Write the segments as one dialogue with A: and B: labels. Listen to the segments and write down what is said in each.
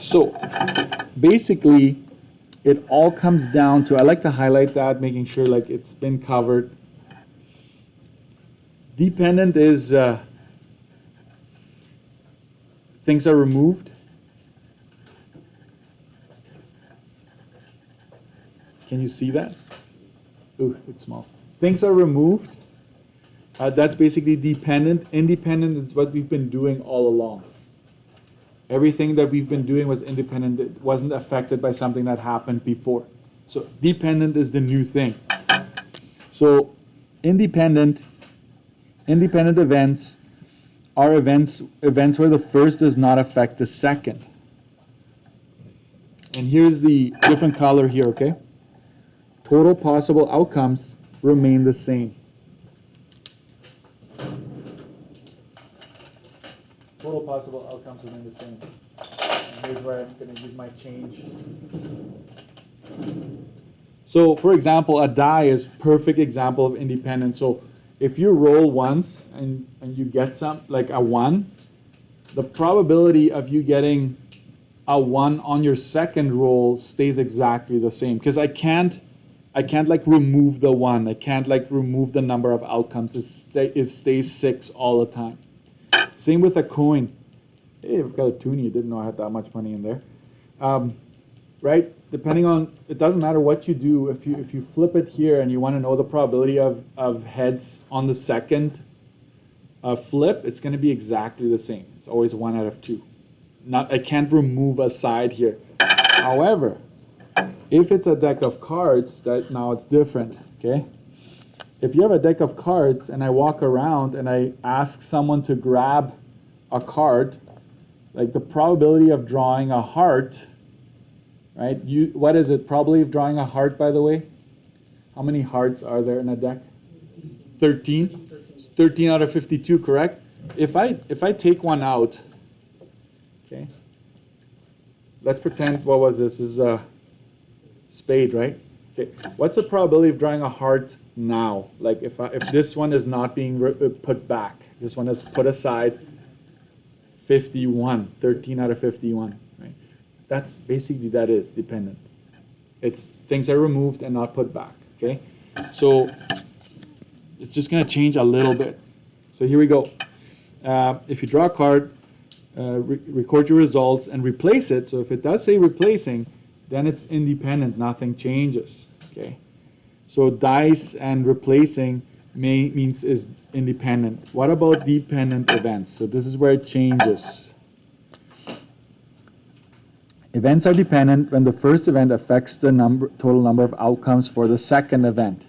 A: So basically, it all comes down to, I like to highlight that, making sure like it's been covered. Dependent is things are removed. Can you see that? Ooh, it's small. Things are removed. That's basically dependent. Independent is what we've been doing all along. Everything that we've been doing was independent. It wasn't affected by something that happened before. So dependent is the new thing. So independent events are events where the first does not affect the second. And here's the different color here, okay? Total possible outcomes remain the same. Total possible outcomes remain the same. And here's where I'm going to use my change. So, for example, a die is perfect example of independent. So, if you roll once and you get some, like a 1, the probability of you getting a 1 on your second roll stays exactly the same. Because I can't like remove the 1. I can't like remove the number of outcomes. It stays 6 all the time. Same with a coin. Hey, I've got a toonie. Didn't know I had that much money in there. Right? Depending on, it doesn't matter what you do. If you flip it here and you want to know the probability of heads on the second flip, it's going to be exactly the same. It's always 1 out of 2. I can't remove a side here. However, if it's a deck of cards, now it's different. Okay? If you have a deck of cards and I walk around and I ask someone to grab a card, like the probability of drawing a heart, right? What is it? Probability of drawing a heart, by the way? How many hearts are there in a deck? 13? 13 out of 52, correct? If I take one out, okay? Let's pretend, what was this? This is a spade, right? Okay. What's the probability of drawing a heart now? Like if this one is not being put back, this one is put aside, 51, 13 out of 51, right? That's basically, that is dependent. It's things are removed and not put back, okay? So it's just going to change a little bit. So here we go. If you draw a card, record your results and replace it. So if it does say replacing, then it's independent, nothing changes, okay? So dice and replacing means is independent. What about dependent events? So this is where it changes. Events are dependent when the first event affects the total number of outcomes for the second event.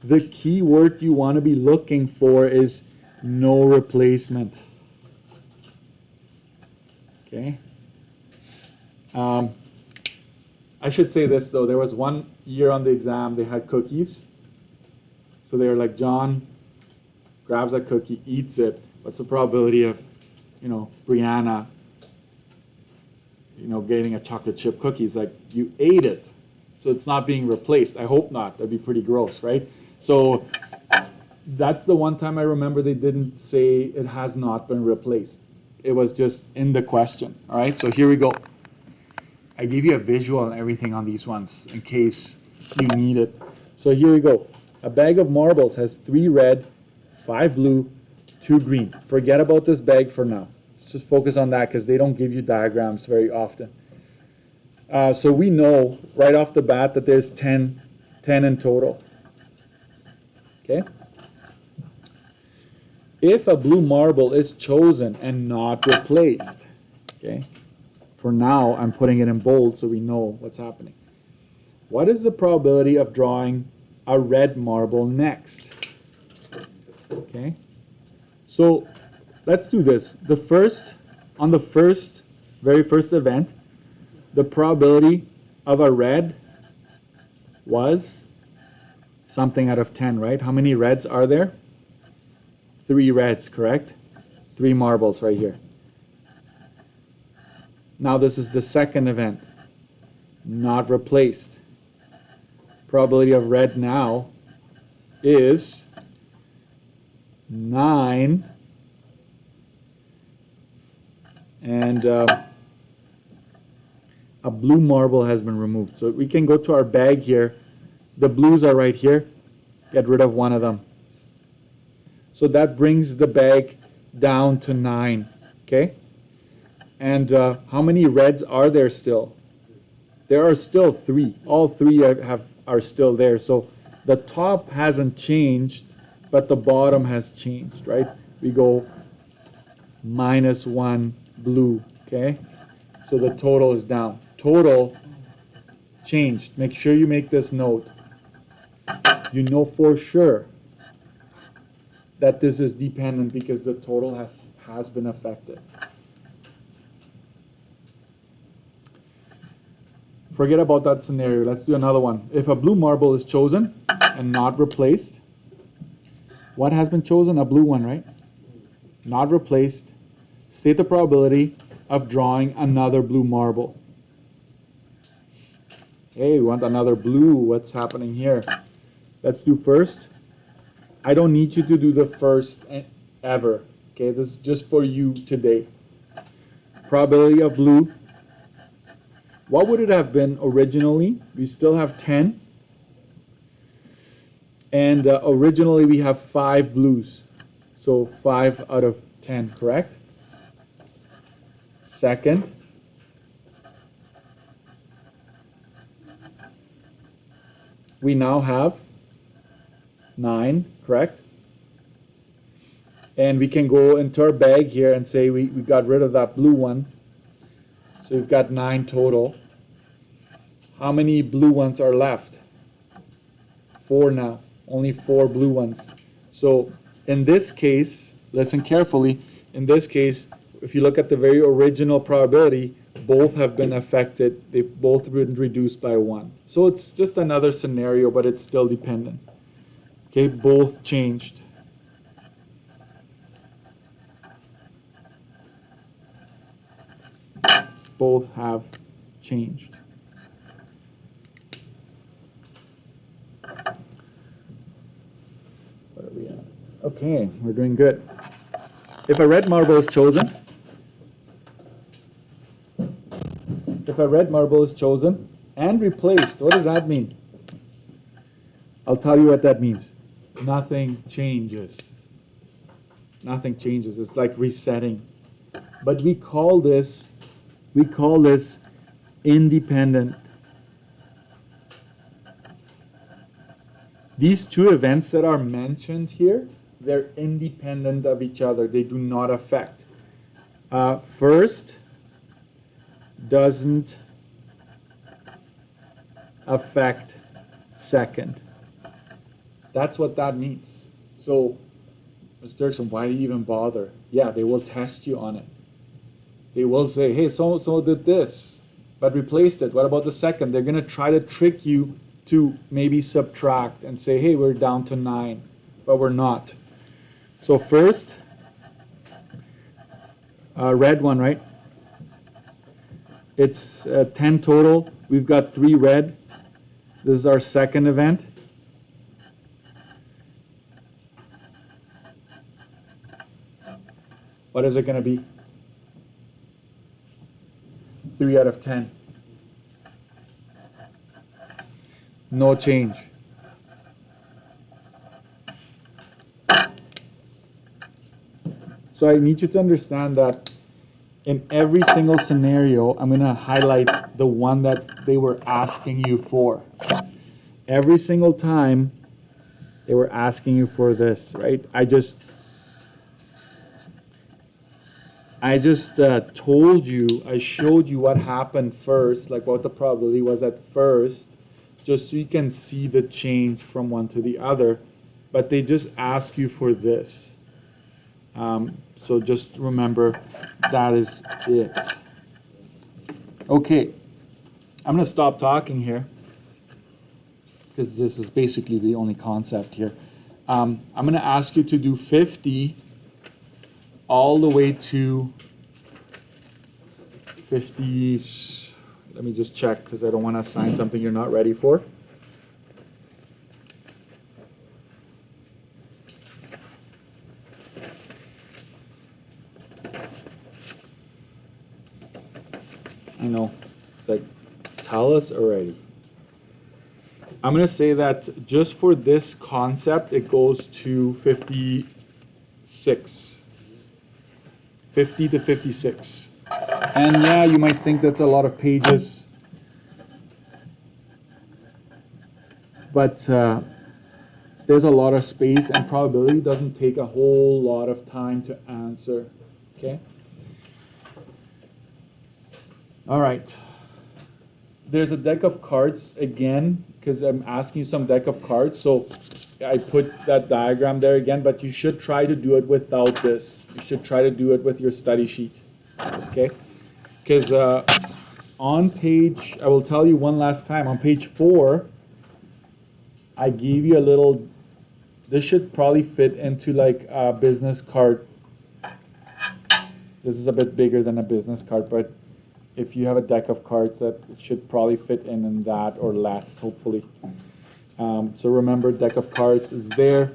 A: The key word you want to be looking for is no replacement. Okay. I should say this though, there was one year on the exam they had cookies. So they were like, John grabs a cookie, eats it. What's the probability of, Brianna, getting a chocolate chip cookie? It's like, you ate it. So it's not being replaced. I hope not. That'd be pretty gross, right? So that's the one time I remember they didn't say it has not been replaced. It was just in the question. All right, so here we go. I gave you a visual and everything on these ones in case you need it. So here we go. A bag of marbles has 3 red, 5 blue, 2 green. Forget about this bag for now. Let's just focus on that because they don't give you diagrams very often. So we know right off the bat that there's 10 in total. Okay? If a blue marble is chosen and not replaced, okay? For now, I'm putting it in bold so we know what's happening. What is the probability of drawing a red marble next? Okay? So let's do this. On the very first event, the probability of a red was something out of 10, right? How many reds are there? 3 reds, correct? 3 marbles right here. Now this is the second event, not replaced. Probability of red now is 9 and a blue marble has been removed. So we can go to our bag here. The blues are right here. Get rid of one of them. So that brings the bag down to 9. Okay? And how many reds are there still? There are still 3. All 3 are still there. So the top hasn't changed, but the bottom has changed, right? We go -1 blue, okay? So the total is down. Total changed. Make sure you make this note. You know for sure that this is dependent because the total has been affected. Forget about that scenario. Let's do another one. If a blue marble is chosen and not replaced, what has been chosen? A blue one, right? Not replaced. State the probability of drawing another blue marble. Hey, we want another blue. What's happening here? Let's do first. I don't need you to do the first ever. Okay, this is just for you today. Probability of blue. What would it have been originally? We still have 10. And originally we have 5 blues. So 5 out of 10, correct? Second. We now have 9, correct? And we can go into our bag here and say we got rid of that blue one. So we've got 9 total. How many blue ones are left? 4 now. Only 4 blue ones. So in this case, listen carefully, in this case, if you look at the very original probability, both have been affected. They've both been reduced by 1. So it's just another scenario, but it's still dependent. Okay, both changed. Both have changed. What are we at? Okay, we're doing good. If a red marble is chosen, and replaced, what does that mean? I'll tell you what that means. Nothing changes. Nothing changes. It's like resetting. But we call this independent. These 2 events that are mentioned here, they're independent of each other. They do not affect. First doesn't affect second. That's what that means. So, Mr. Dirksen, why do you even bother? Yeah, they will test you on it. They will say, hey, so did this, but replaced it. What about the second? They're going to try to trick you to maybe subtract and say, hey, we're down to 9, but we're not. So first, red one, right? It's 10 total. We've got 3 red. This is our second event. What is it going to be? 3 out of 10. No change. So I need you to understand that in every single scenario, I'm going to highlight the one that they were asking you for. Every single time they were asking you for this, right? I just told you, I showed you what happened first, like what the probability was at first, just so you can see the change from one to the other. But they just ask you for this. So just remember, that is it. Okay, I'm going to stop talking here, because this is basically the only concept here. I'm going to ask you to do 50 all the way to 50. Let me just check, because I don't want to assign something you're not ready for. I know. Like, tell us already. I'm going to say that just for this concept, it goes to 56. 50 to 56. And yeah, you might think that's a lot of pages. But there's a lot of space, and probability doesn't take a whole lot of time to answer. Okay? All right. There's a deck of cards again, because I'm asking you some deck of cards. So I put that diagram there again, but you should try to do it without this. You should try to do it with your study sheet. Okay? Because on page, I will tell you one last time, on page 4, I gave you a little, this should probably fit into like a business card. This is a bit bigger than a business card, but if you have a deck of cards, that it should probably fit in that or less, hopefully. So remember, deck of cards is there.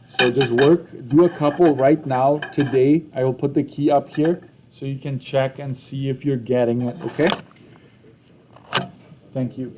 A: So just do a couple right now, today. I will put the key up here so you can check and see if you're getting it, okay? Thank you.